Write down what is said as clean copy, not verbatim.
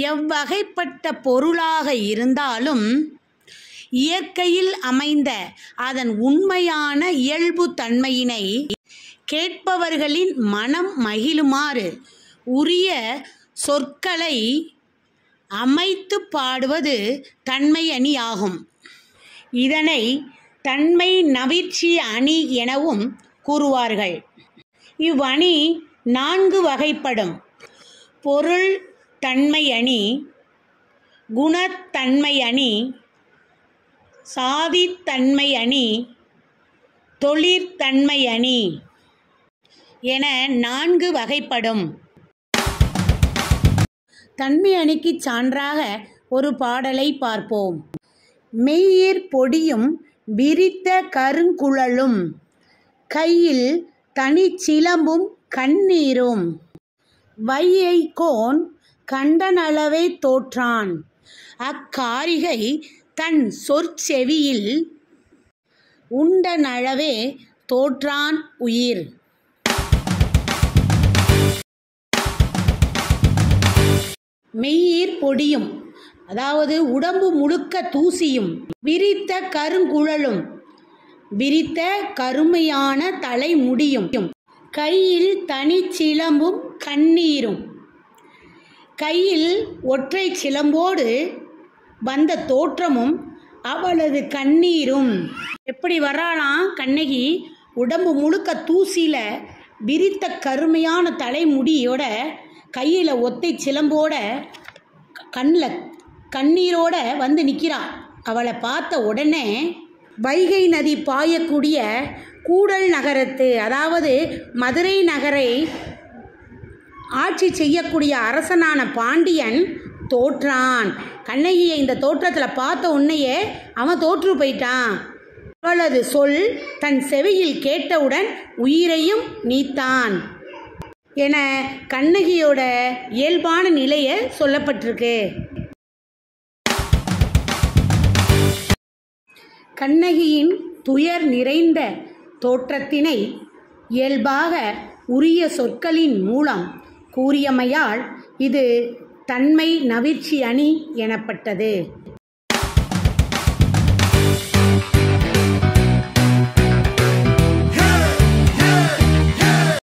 எவ்வகைப்பட்ட பொருளாக இருந்தாலும் இயற்கையில் அமைந்த அதன் உண்மையான இயல்பு தன்மையினை கேட்பவர்களின் மனம் மகிழுமாறு உரிய சொற்களை அமைத்து பாடுவது தன்மை அணியாகும். இதனை தன்மை நவிற்சி அணி எனவும் கூறுவார்கள். இவ்வணி 4 வகைப்படும். பொருள் தன்மை அணி, குணத்தன்மை அணி, சாதித்தன்மை அணி, தொழிற்தன்மை அணி என 4 வகைப்படும். தன்மை அணிக்கு சான்றாக ஒரு பாடலை பார்ப்போம். மெய்யிற் பொடியும் விரித்த கருங்குழலும் கையில் தனிச்சிலம்பும் கண்ணீரும் வையைக்கோன் கண்டனளவே தோற்றான் அக்காரிகை தன் சொற்செவியில் உண்டனளவே தோற்றான் உயிர். மெய்யிற் பொடியும், அதாவது உடம்பு முழுக்க தூசியும், விரித்த கருங்குழலும், விரித்த கருமையான தலைமுடியும், கையில் தனிச்சிலம்பும் கண்ணீரும், கையில் ஒற்றை சிலம்போடு வந்த தோற்றமும் அவளது கண்ணீரும். எப்படி வர்றாளாம் கண்ணகி? உடம்பு முழுக்க தூசியில் விரித்த கருமையான தலைமுடியோட, கையில் ஒத்தை சிலம்போட, கண்ணில் கண்ணீரோட வந்து நிற்கிறாள். அவளை பார்த்த உடனே வைகை நதி பாயக்கூடிய கூடல் நகரத்து, அதாவது மதுரை நகரை ஆட்சி செய்யக்கூடிய அரசனான பாண்டியன் தோற்றான். கண்ணகியை இந்த தோற்றத்தில் பார்த்த உன்னையே அவன் தோற்று போயிட்டான். அவளது சொல் தன் செவியில் கேட்டவுடன் உயிரையும் நீத்தான் என கண்ணகியோட இயல்பான நிலையை சொல்லப்பட்டிருக்கு. கண்ணகியின் துயர் நிறைந்த தோற்றத்தினை இயல்பாக உரிய சொற்களின் மூலம் கூறியமையால் இது தன்மை நவிற்சி அணி எனப்பட்டது.